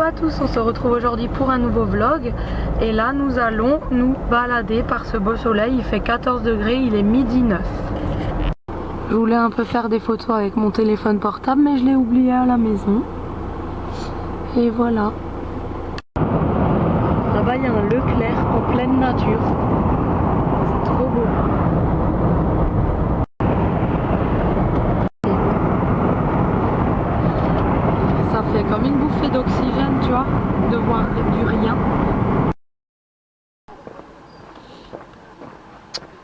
à tous, on se retrouve aujourd'hui pour un nouveau vlog et là nous allons nous balader par ce beau soleil, il fait 14 degrés, il est midi 9. Je voulais un peu faire des photos avec mon téléphone portable mais je l'ai oublié à la maison et voilà. Là-bas il y a un Leclerc en pleine nature, c'est trop beau. Ça fait comme une bouffée d'oxygène, tu vois, de voir du rien.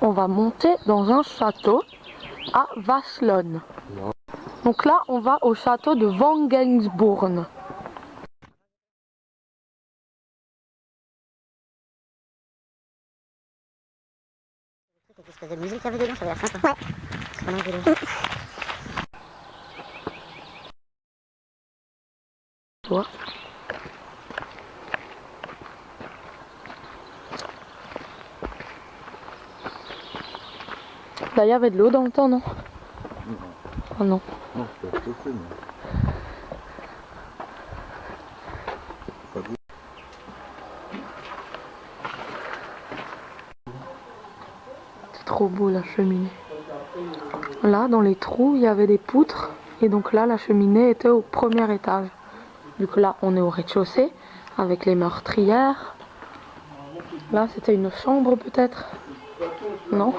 On va monter dans un château à Waslon. Donc là, on va au château de Wangensbourn. Espèce de musique qu'il y avait dedans, ça avait l'air sympa. Ouais. Toi. Là, il y avait de l'eau dans le temps, non? Non. Ah non. Non, je peux chauffer, mais... Pas de... C'est trop beau la cheminée. Là, dans les trous, il y avait des poutres. Et donc là, la cheminée était au premier étage. Du coup, là, on est au rez-de-chaussée avec les meurtrières. Là, c'était une chambre peut-être. Non,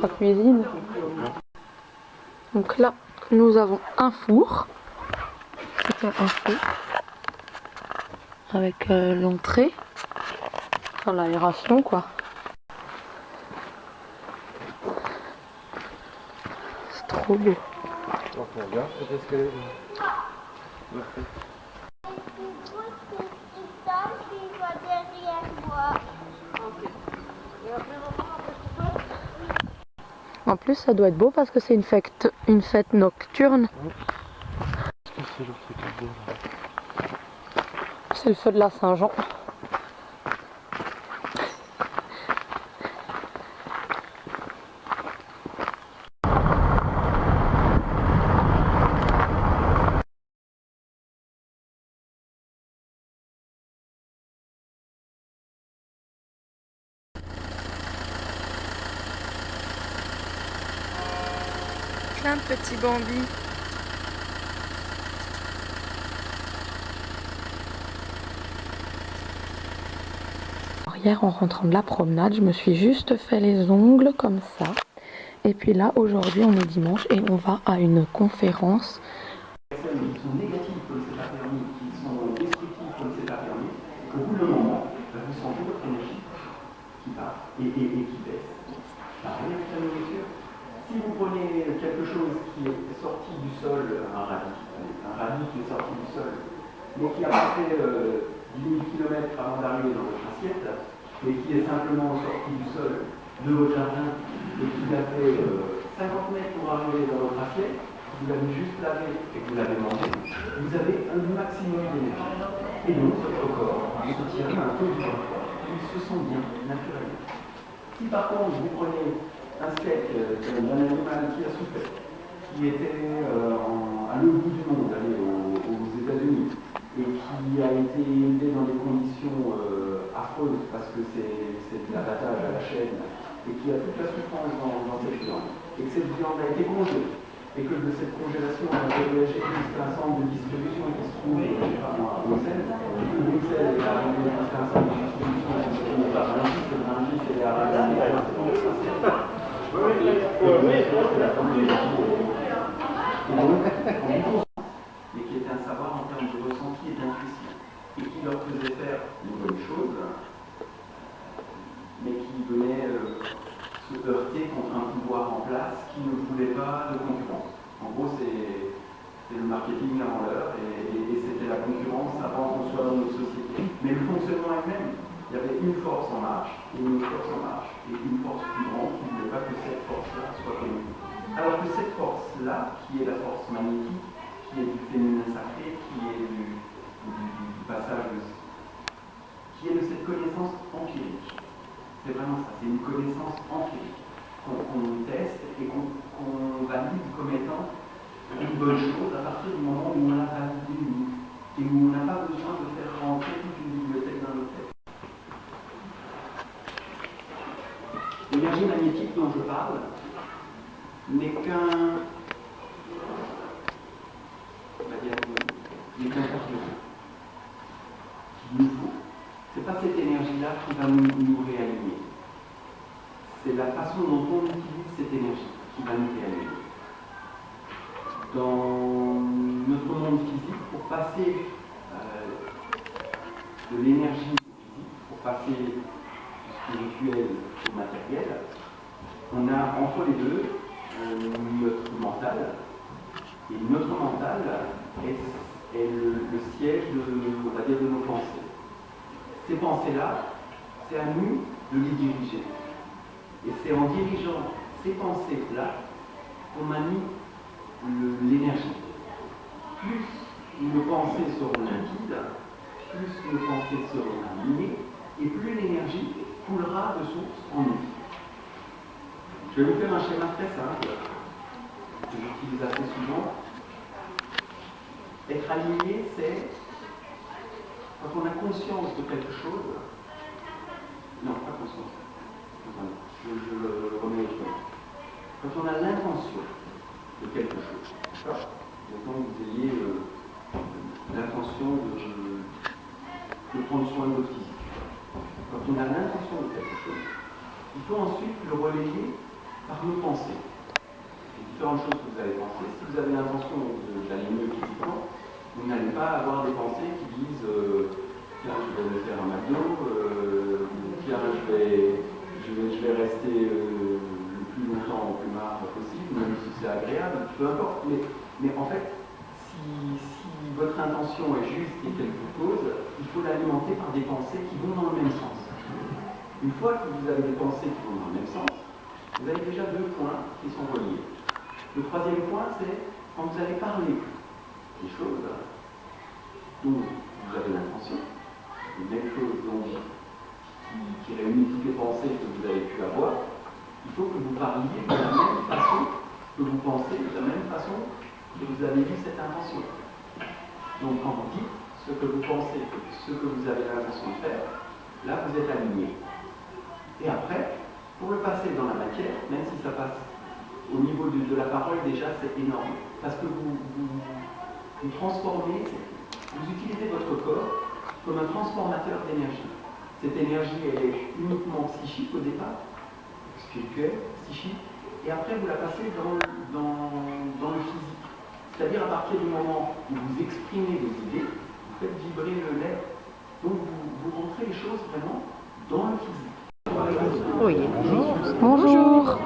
la cuisine. Donc là, nous avons un four. C'était un four. Avec l'entrée. Enfin, l'aération, quoi. C'est trop beau. Alors qu'on regarde, peut-être qu'elle est... En plus, ça doit être beau parce que c'est une fête nocturne. C'est le feu de la Saint-Jean. Plein de petits bambis. Hier, en rentrant de la promenade, je me suis juste fait les ongles comme ça. Et puis là, aujourd'hui, on est dimanche et on va à une conférence. Les personnes qui sont négatives pour le c'est pas permis, qui sont destructives pour le c'est pas permis, au bout d'un moment, vous sentez votre énergie qui part et qui baisse. Pareil avec la nourriture. Si vous prenez quelque chose qui est sorti du sol, un radis qui est sorti du sol, mais qui a passé 10 000 km avant d'arriver dans votre assiette, et qui est simplement sorti du sol de votre jardin, et qui a fait 50 mètres pour arriver dans votre assiette, vous l'avez juste lavé et que vous l'avez mangé, vous avez un maximum d'énergie. Et donc, votre corps se tient un peu du confort, il se sent bien, naturellement. Si par contre, vous prenez un steak d'un animal qui a souffert, qui était à l'autre bout du monde, aux États-Unis, et qui a été élevé dans des conditions affreuses parce que c'est de l'abattage à la chaîne, et qui a toute la souffrance dans cette viande, et que cette viande a été congelée, et que de cette congélation on a voyagé jusqu'à un centre de distribution qui se trouve à Bruxelles, que Bruxelles est arrivé jusqu'à un centre de distribution qui se trouve à Rungis, que Rungis est arrivé à et qui était un savoir en termes de ressenti et d'intuition, et qui leur faisait faire une bonne chose, mais qui venait se heurter contre un pouvoir en place qui ne voulait pas de concurrence. En gros, c'est le marketing avant l'heure, et c'était la concurrence avant qu'on soit dans notre société. Mais le fonctionnement est même. Il y avait une force en marche, et une autre force en marche, et une force plus grande qui ne voulait pas que cette force-là soit connue. Alors que cette force-là, qui est la force magnétique, qui est du féminin sacré, qui est du passage, qui est de cette connaissance empirique. C'est vraiment ça, c'est une connaissance empirique qu'on teste et qu'on valide comme étant une bonne chose à partir du moment où on l'a validée nous. et où on n'a pas besoin de faire rentrer toute une bibliothèque dans notre tête. L'énergie magnétique dont je parle n'est qu'un carburant qu'il nous faut. Ce n'est pas cette énergie-là qui va nous réaligner. C'est la façon dont on utilise cette énergie qui va nous réaligner. Dans notre monde physique, pour passer de l'énergie au physique, pour passer du spirituel au matériel, on a entre les deux notre mental. Et notre mental est le siège on va dire, de nos pensées. Ces pensées-là, c'est à nous de les diriger. Et c'est en dirigeant ces pensées-là qu'on manie l'énergie. Plus nos pensées seront limpides, plus nos pensées seront alignées, et plus l'énergie coulera de source en nous. Je vais vous faire un schéma très simple, que j'utilise assez souvent. Être aligné, c'est quand on a conscience de quelque chose. Non, pas conscience. Je le remets autrement. Quand on a l'intention de quelque chose, d'accord ? Mettons que vous ayez l'intention de prendre soin de votre physique. Quand on a l'intention de quelque chose, il faut ensuite le relayer par nos pensées. Les différentes choses que vous allez penser. Si vous avez l'intention d'aller mieux physiquement, vous n'allez pas avoir des pensées qui disent tiens, je vais me faire un McDo, tiens, je vais rester le plus longtemps au plus marre possible, même si c'est agréable, peu importe. Mais en fait, si votre intention est juste et qu'elle vous cause, il faut l'alimenter par des pensées qui vont dans le même sens. Une fois que vous avez des pensées qui vont dans le même sens, vous avez déjà 2 points qui sont reliés. Le troisième point, c'est quand vous allez parler des choses dont vous avez l'intention, les mêmes choses qui réunissent toutes les pensées que vous avez pu avoir, il faut que vous parliez de la même façon que vous pensez, de la même façon que vous avez eu cette intention. Donc quand vous dites ce que vous pensez, ce que vous avez l'intention de faire, là vous êtes aligné. Et après, pour le passer dans la matière, même si ça passe au niveau de la parole, déjà c'est énorme. Parce que vous transformez, vous utilisez votre corps comme un transformateur d'énergie. Cette énergie, elle est uniquement psychique au départ, spirituelle, psychique, et après vous la passez dans le physique. C'est-à-dire à partir du moment où vous exprimez des idées, vous faites vibrer le lait. Donc vous rentrez les choses vraiment dans le physique. Oui. Bonjour.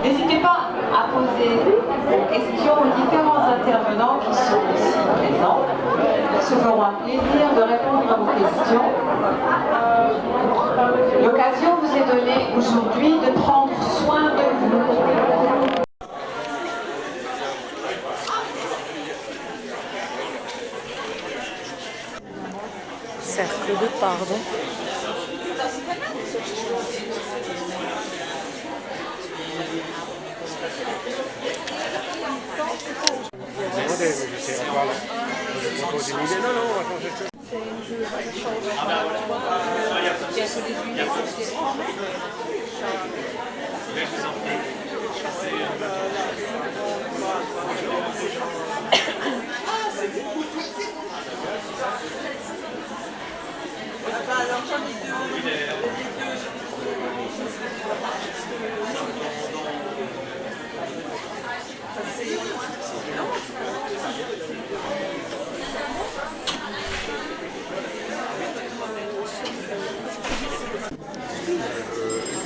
N'hésitez pas à poser des questions aux différents intervenants qui sont ici présents. Ils se feront un plaisir de répondre à vos questions. L'occasion vous est donnée aujourd'hui de prendre soin de vous. Cercle de pardon.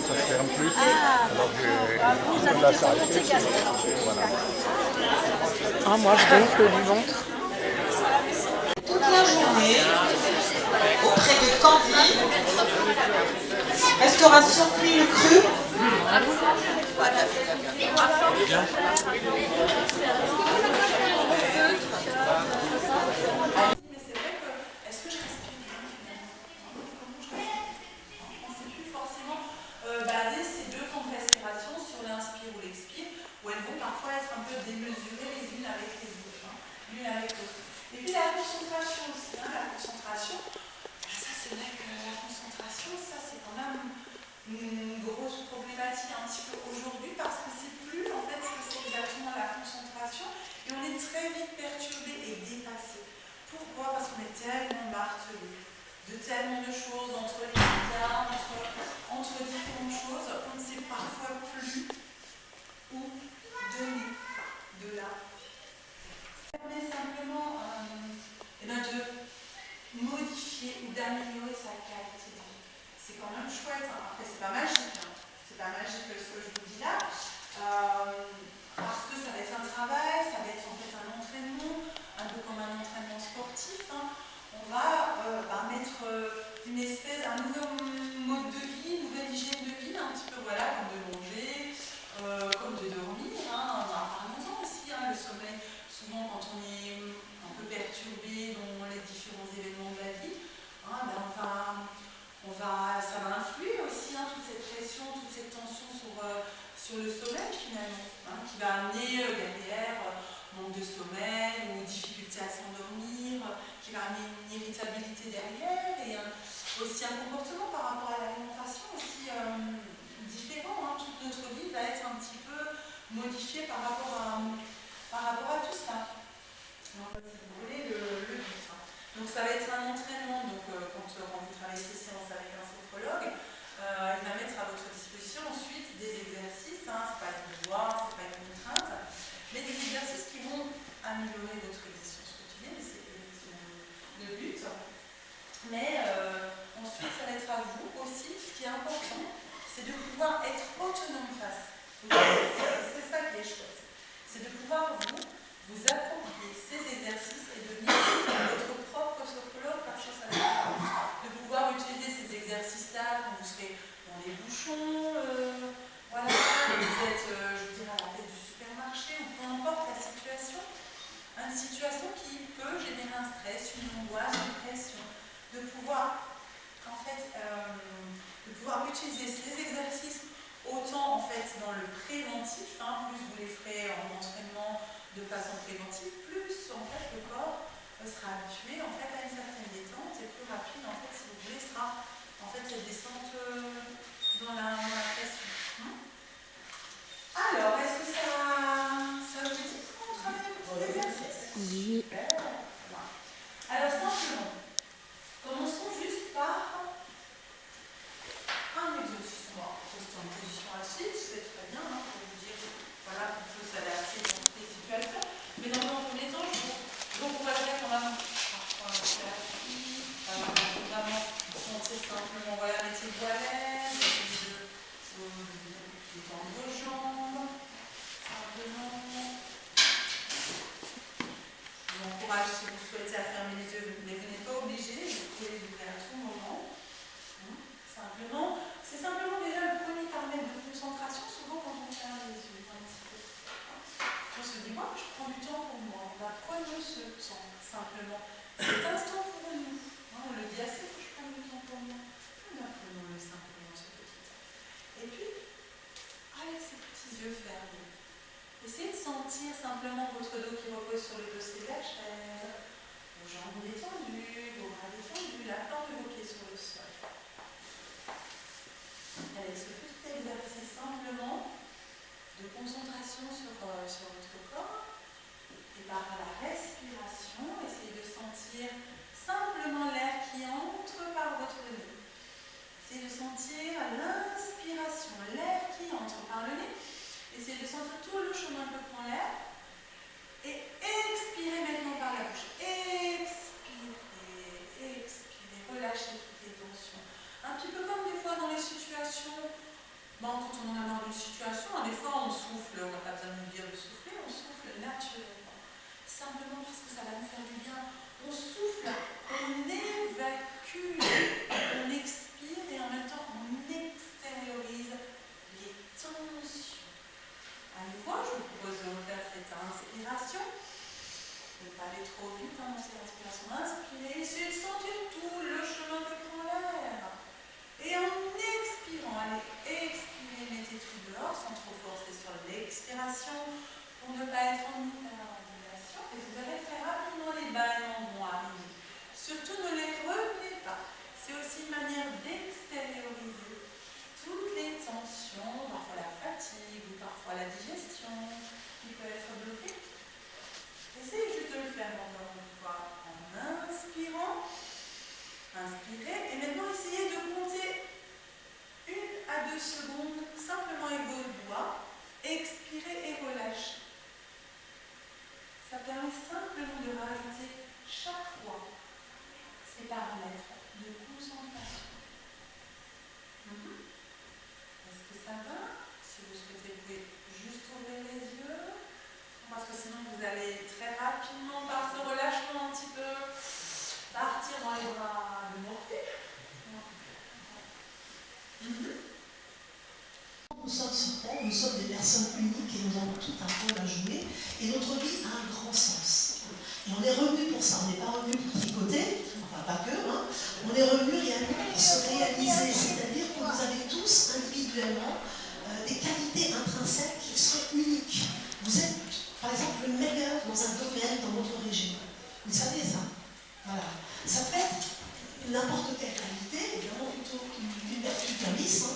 Ça se ferme plus. Alors j'ai de la salle. Voilà. Ah, moi je gonfle du ventre. Toute la journée, auprès de Candy, restauration cuit cru. Baser ces 2 temps de respiration sur l'inspire ou l'expire, où elles vont parfois être un peu démesurées les unes avec les autres. L'une avec petit peu aujourd'hui parce qu'on ne sait plus en fait ce que c'est exactement la concentration et on est très vite perturbé et dépassé. Pourquoi? Parce qu'on est tellement martelé de tellement de choses entre les médias, entre différentes choses, on ne sait parfois plus où donner de là. Ça permet simplement de modifier ou d'améliorer sa qualité de vie. C'est quand même chouette. Hein. Après, c'est pas magique. Hein. C'est pas magique ce que je vous dis là. Parce que ça va être un travail, ça va être en fait un entraînement, un peu comme un entraînement sportif. Hein. On va mettre un nouveau mode de vie, une nouvelle hygiène de vie, un petit peu, voilà, comme de manger, comme de dormir. Hein. Parlons-en aussi, hein, le sommeil, souvent quand on est un peu perturbé dans les différents événements de la vie, hein, ça va influer aussi, hein, toute cette pression, toute cette tension sur le sommeil finalement, hein, qui va amener derrière manque de sommeil ou difficulté à s'endormir, qui va amener une irritabilité derrière et aussi un comportement par rapport à l'alimentation aussi différent. Hein. Toute notre vie va être un petit peu modifiée par rapport à tout ça. Donc, si vous voulez, le but. Hein. Donc ça va être un entraînement, donc, quand vous travaillez ces séances avec un sophrologue, il va mettre à votre disposition ensuite des exercices, hein, c'est pas une devoir, c'est pas une contrainte, mais des exercices qui vont améliorer votre existence quotidienne, et c'est le but. Mais ensuite, ça va être à vous aussi, ce qui est important, c'est de pouvoir être autonome face. C'est ça qui est chouette. C'est de pouvoir vous approprier ces exercices et devenir votre propre sophrologue parce que ça va être de pouvoir utiliser ces exercices-là quand vous serez dans les bouchons, voilà, quand vous êtes, je dirais, à la tête du supermarché ou peu importe la situation. Une situation qui peut générer un stress, une angoisse, une pression. De pouvoir, en fait, de pouvoir utiliser ces exercices autant en fait dans le préventif, hein, plus vous les ferez en entraînement de façon préventive, plus en fait le corps sera habitué en fait à une certaine détente et plus rapide en fait si vous voulez sera en fait cette descente dans la pression. Alors, est-ce que ça vous dit qu'on travaille un petit exercice? Oui. Alors simplement, commençons juste par un exercice. On va rester en position assise, c'est très bien, hein, pour vous dire voilà, qu'on peut s'adapter dans toutes les situations. Mais dans un premier temps, je vous encouragerais quand même à faire assis, vraiment sentir simplement, voilà, mettez-vous à l'aise, essayez de détendre vos jambes, simplement. Je vous encourage, si vous souhaitez, à fermer les yeux, mais vous n'êtes pas obligé, vous pouvez les ouvrir à tout moment. Simplement, c'est simplement déjà le premier paramètre de concentration, souvent quand on ferme les yeux un petit peu. On se dit, moi, je prends du temps pour moi. On va prendre ce temps, simplement. Cet instant pour nous. On le dit assez, que je prenne du temps pour moi. Prenons-le simplement, ce petit temps. Et puis, avec ces petits yeux fermés, essayez de sentir simplement votre dos qui repose sur le dossier de la chaise, vos jambes détendues, vos bras détendus, la plante de vos pieds sur le sol. Avec ce petit exercice simplement de concentration sur votre corps et par la respiration, essayez de sentir simplement l'air qui entre par votre nez. Essayez de sentir l'inspiration, l'air qui entre par le nez. Essayez de sentir tout le chemin que prend l'air. Et expirez maintenant par la bouche. Expirez, relâchez toutes les tensions. Un petit peu comme des fois dans les situations, quand on en a marre d'une situation, des fois on souffle, on n'a pas besoin de nous dire de souffler, on souffle naturellement. Simplement parce que ça va nous faire du bien. On souffle, on évacue, on expire et en même temps on extériorise vous permet simplement de rajouter chaque fois ces paramètres de concentration. Est-ce que ça va? Si vous souhaitez, vous pouvez juste ouvrir les yeux, parce que sinon vous allez très rapidement, par ce relâchement un petit peu, partir dans les bras de Morphée. Nous sommes sur Terre, nous sommes des personnes uniques et nous avons tout un rôle à jouer et notre vie a un grand sens. Et on est revenu pour ça, on n'est pas revenu pour tricoter, enfin pas que, hein. On est revenu réellement pour se réaliser, c'est-à-dire que vous avez tous individuellement des qualités intrinsèques qui sont uniques. Vous êtes par exemple le meilleur dans un domaine dans votre région. Vous savez ça? Voilà. Ça peut être n'importe quelle qualité, évidemment plutôt une vertu qu'un vice.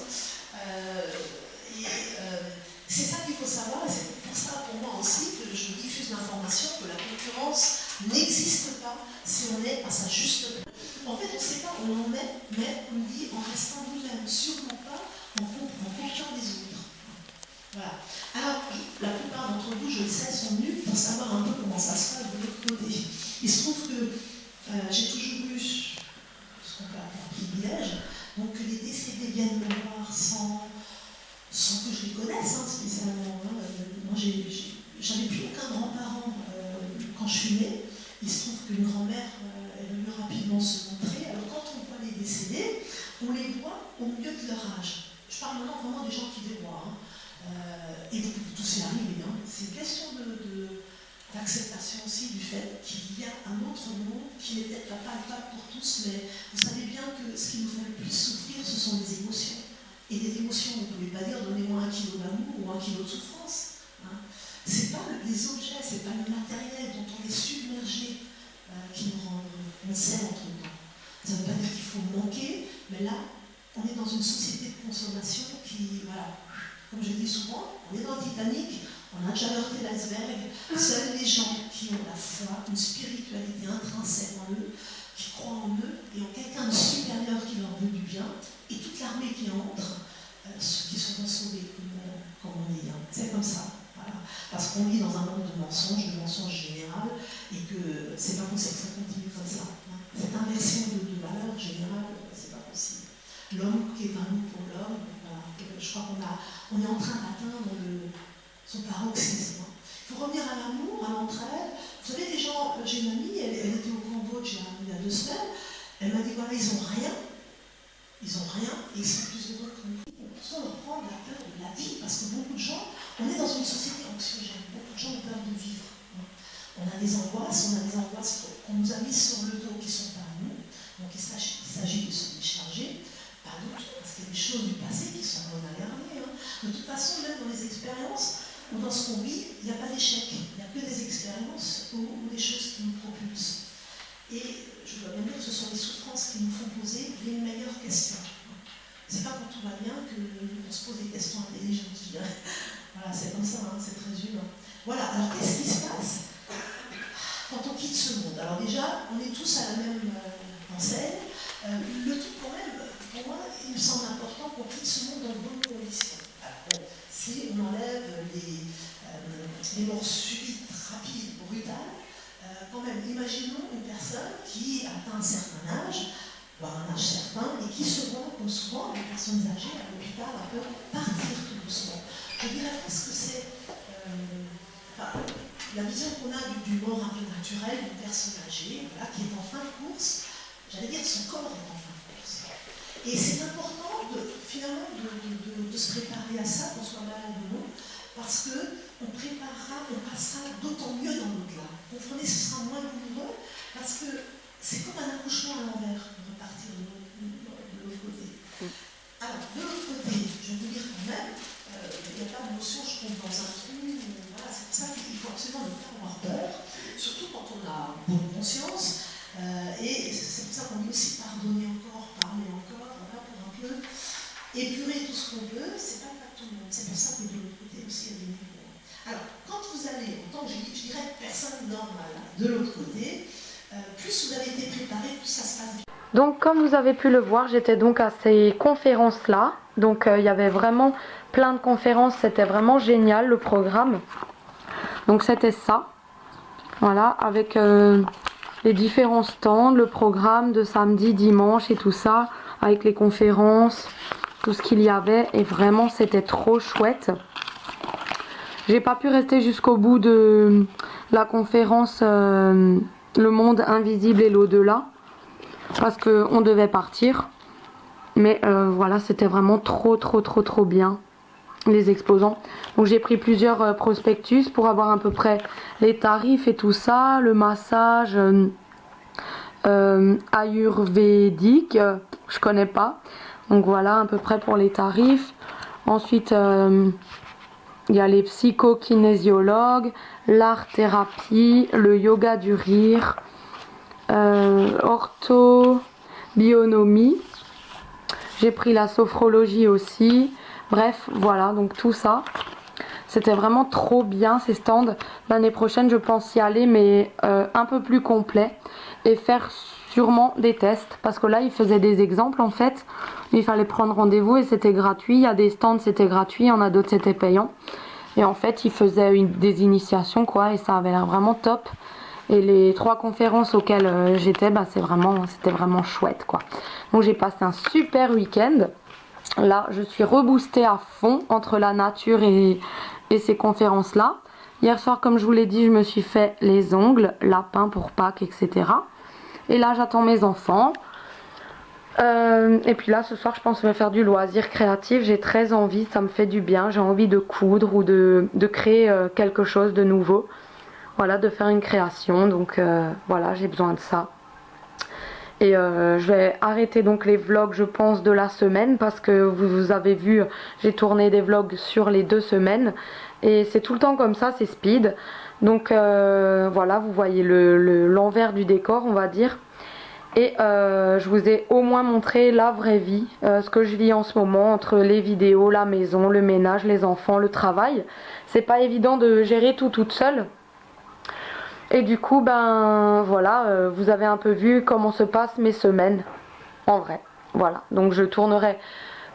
C'est ça qu'il faut savoir, et c'est pour ça pour moi aussi que je diffuse l'information que la concurrence n'existe pas si on est à sa juste place. En fait, on ne sait pas où on est, mais on dit en restant nous-mêmes, sûrement pas en confiant les autres. Voilà. Alors, la plupart d'entre vous, je le sais, sont venus pour savoir un peu comment ça se passe de l'autre côté. Il se trouve que j'ai toujours eu ce qu'on peut appeler un privilège, donc que les décédés viennent me voir sans que je les connaisse spécialement. Moi, j'avais plus aucun grand-parent quand je suis née. Il se trouve qu'une grand-mère est venue rapidement se montrer. Alors, quand on voit les décédés, on les voit au milieu de leur âge. Je parle maintenant vraiment des gens qui les voient. Et tout c'est arrivé. C'est une question d'acceptation aussi du fait qu'il y a un autre monde qui n'est peut-être pas palpable pour tous, mais vous savez bien que ce qui nous fait le plus souffrir, ce sont les émotions. Et les émotions, vous ne pouvez pas dire donnez-moi 1 kilo d'amour ou 1 kilo de souffrance. Ce n'est pas les objets, ce n'est pas le matériel dont on est submergé qui nous rend sait entre temps. Ça ne veut pas dire qu'il faut manquer, mais là, on est dans une société de consommation qui, voilà, comme je dis souvent, on est dans le Titanic, on a déjà heurté l'iceberg. Seuls les gens qui ont la foi, une spiritualité intrinsèque en eux, qui croient en eux et ont quelqu'un de supérieur qui leur veut du bien, et toute l'armée qui entre, ceux qui seront sauvés, comme on dit. C'est comme ça. Voilà. Parce qu'on vit dans un monde de mensonges général, et que c'est pas possible que ça continue comme ça. Cette inversion de valeur générale, c'est pas possible. L'homme qui est un nous pour l'homme, voilà. Je crois qu'on est en train d'atteindre son paroxysme. Il faut revenir à l'amour, à l'entraide. Vous savez, les gens, j'ai une amie, elle était au Cambodge il y a 2 semaines, elle m'a dit voilà, ils n'ont rien, et ils sont plus heureux que nous. On leur prend la peur de la vie, parce que beaucoup de gens, on est dans une société anxiogène, beaucoup de gens ont peur de vivre. On a des angoisses qu'on nous a mises sur le dos qui ne sont pas à nous, donc il s'agit de se décharger, pas doute, parce qu'il y a des choses du passé qui sont bonnes à garder. De toute façon, même dans les expériences, ou dans ce qu'on vit, il n'y a pas d'échec, il n'y a que des expériences ou des choses qui nous propulsent. Et je dois bien dire que ce sont les souffrances qui nous font poser les meilleures questions. C'est pas quand tout va bien qu'on se pose des questions intelligentes, je dirais. Voilà, c'est comme ça, c'est très humain. Voilà, alors qu'est-ce qui se passe quand on quitte ce monde? Alors déjà, on est tous à la même enseigne. Le tout quand même, pour moi, il me semble important qu'on quitte ce monde dans de bonnes conditions. Alors, bon, si on enlève les morts subites, rapides, brutales, quand même, imaginons une personne qui atteint un certain âge, voire un âge certain, et qui se voit, comme souvent, les personnes âgées à l'hôpital, un peu partir tout doucement. Je dirais presque que c'est la vision qu'on a du mort un peu naturel d'une personne âgée, voilà, qui est en fin de course. J'allais dire que son corps est en fin de course. Et c'est important finalement de se préparer à ça, qu'on soit malade ou non, parce qu'on passera d'autant mieux dans l'au-delà. Vous comprenez, ce sera moins douloureux, parce que c'est comme un accouchement à l'envers, de repartir de l'autre côté. Alors, de l'autre côté, je vais vous dire quand même, il n'y a pas de notion, je tombe dans un trou, voilà, c'est pour ça qu'il faut absolument ne pas avoir peur, surtout quand on a bonne conscience, et c'est pour ça qu'on dit aussi pardonner encore, parler encore, voilà, pour un peu épurer tout ce qu'on peut, c'est pas tout le monde, c'est pour ça que de l'autre côté aussi, il y a des niveaux. Alors, quand vous allez, en tant que je dirais personne normale, de l'autre côté, plus vous avez été préparé, plus ça se passe bien. Donc comme vous avez pu le voir, j'étais donc à ces conférences-là. Donc il y avait vraiment plein de conférences, c'était vraiment génial le programme. Donc c'était ça. Voilà, avec les différents stands, le programme de samedi, dimanche et tout ça, avec les conférences, tout ce qu'il y avait. Et vraiment, c'était trop chouette. J'ai pas pu rester jusqu'au bout de la conférence Le monde invisible et l'au-delà, parce qu'on devait partir. Mais voilà, c'était vraiment trop bien, les exposants. Donc j'ai pris plusieurs prospectus pour avoir à peu près les tarifs et tout ça, le massage ayurvédique, je connais pas. Donc voilà à peu près pour les tarifs. Ensuite il y a les psychokinésiologues, l'art-thérapie, le yoga du rire, orthobionomie. J'ai pris la sophrologie aussi. Bref, voilà, donc tout ça. C'était vraiment trop bien ces stands. L'année prochaine, je pense y aller, mais un peu plus complet. Et faire sûrement des tests. Parce que là, ils faisaient des exemples en fait. Il fallait prendre rendez-vous et c'était gratuit. Il y a des stands, c'était gratuit. Il y en a d'autres, c'était payant. Et en fait, ils faisaient des initiations, quoi. Et ça avait l'air vraiment top. Et les 3 conférences auxquelles j'étais, bah, c'était vraiment chouette, quoi. Donc j'ai passé un super week-end. Là, je suis reboostée à fond entre la nature et ces conférences-là. Hier soir, comme je vous l'ai dit, je me suis fait les ongles, lapin pour Pâques, etc. Et là, j'attends mes enfants. Et puis là, ce soir, je pense que je vais faire du loisir créatif. J'ai très envie, ça me fait du bien. J'ai envie de coudre ou de créer quelque chose de nouveau. Voilà, de faire une création. Donc voilà, j'ai besoin de ça. Et je vais arrêter donc les vlogs, je pense, de la semaine, parce que vous avez vu, j'ai tourné des vlogs sur les 2 semaines et c'est tout le temps comme ça, c'est speed. Donc voilà, vous voyez l'envers du décor, on va dire. Et je vous ai au moins montré la vraie vie, ce que je vis en ce moment entre les vidéos, la maison, le ménage, les enfants, le travail. C'est pas évident de gérer tout toute seule. Et du coup, ben voilà, vous avez un peu vu comment se passent mes semaines en vrai. Voilà, donc je tournerai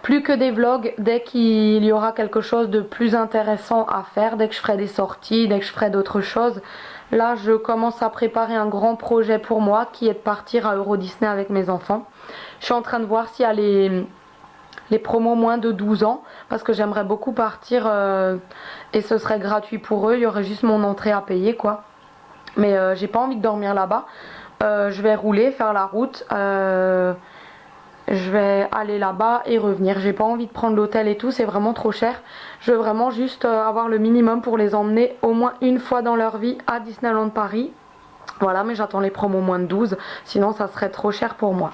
plus que des vlogs dès qu'il y aura quelque chose de plus intéressant à faire, dès que je ferai des sorties, dès que je ferai d'autres choses. Là, je commence à préparer un grand projet pour moi qui est de partir à Euro Disney avec mes enfants. Je suis en train de voir s'il y a les promos moins de 12 ans, parce que j'aimerais beaucoup partir et ce serait gratuit pour eux, il y aurait juste mon entrée à payer, quoi. Mais j'ai pas envie de dormir là-bas. Je vais rouler, faire la route. Je vais aller là-bas et revenir. J'ai pas envie de prendre l'hôtel et tout, c'est vraiment trop cher. Je veux vraiment juste avoir le minimum pour les emmener au moins une fois dans leur vie à Disneyland Paris. Voilà, mais j'attends les promos moins de 12, sinon ça serait trop cher pour moi.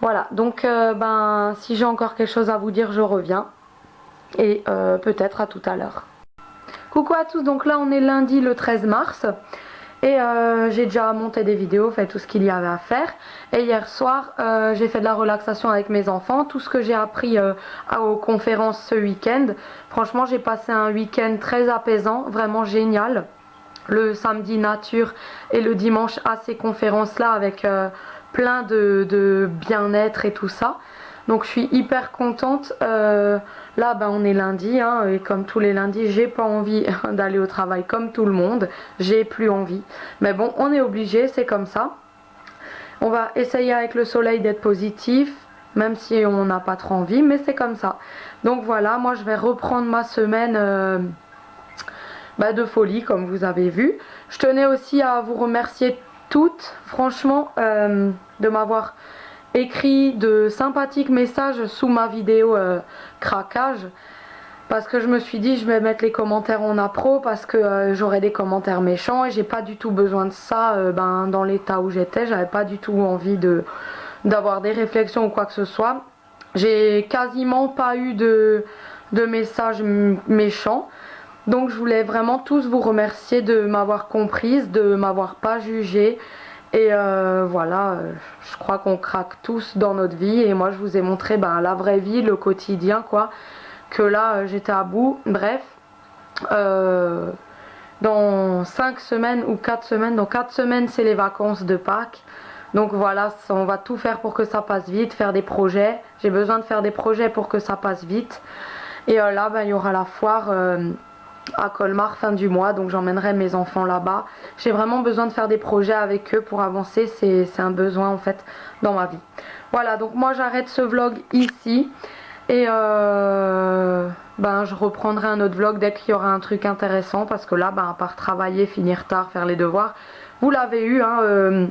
Voilà, donc ben si j'ai encore quelque chose à vous dire, je reviens. Et peut-être à tout à l'heure. Coucou à tous, donc là on est lundi le 13 mars. Et j'ai déjà monté des vidéos, fait tout ce qu'il y avait à faire. Et hier soir, j'ai fait de la relaxation avec mes enfants. Tout ce que j'ai appris aux conférences ce week-end. Franchement, j'ai passé un week-end très apaisant, vraiment génial. Le samedi nature et le dimanche à ces conférences-là avec plein de bien-être et tout ça. Donc je suis hyper contente. Là ben, on est lundi hein, et comme tous les lundis j'ai pas envie d'aller au travail comme tout le monde. J'ai plus envie. Mais bon, on est obligé, c'est comme ça. On va essayer avec le soleil d'être positif, même si on n'a pas trop envie, mais c'est comme ça. Donc voilà, moi je vais reprendre ma semaine de folie comme vous avez vu. Je tenais aussi à vous remercier toutes, franchement, de m'avoir écrit de sympathiques messages sous ma vidéo craquage, parce que je me suis dit je vais mettre les commentaires en appro parce que j'aurais des commentaires méchants et j'ai pas du tout besoin de ça dans l'état où j'étais. J'avais pas du tout envie d'avoir des réflexions ou quoi que ce soit. J'ai quasiment pas eu de messages méchants, donc je voulais vraiment tous vous remercier de m'avoir comprise, de m'avoir pas jugée. Et voilà, je crois qu'on craque tous dans notre vie et moi je vous ai montré la vraie vie, le quotidien quoi, que là j'étais à bout. Bref, dans 5 semaines ou 4 semaines, dans 4 semaines c'est les vacances de Pâques. Donc voilà, on va tout faire pour que ça passe vite, faire des projets. J'ai besoin de faire des projets pour que ça passe vite. Et là il y aura la foire à Colmar fin du mois, donc j'emmènerai mes enfants là-bas. J'ai vraiment besoin de faire des projets avec eux pour avancer, c'est un besoin en fait dans ma vie. Voilà, donc moi j'arrête ce vlog ici et je reprendrai un autre vlog dès qu'il y aura un truc intéressant, parce que là, à part travailler, finir tard, faire les devoirs, vous l'avez eu, hein,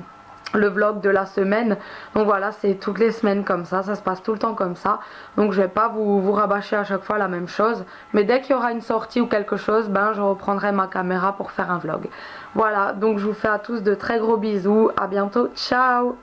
le vlog de la semaine. Donc voilà, c'est toutes les semaines comme ça se passe tout le temps comme ça. Donc je vais pas vous rabâcher à chaque fois la même chose, mais dès qu'il y aura une sortie ou quelque chose, je reprendrai ma caméra pour faire un vlog. Voilà, donc je vous fais à tous de très gros bisous, à bientôt, ciao.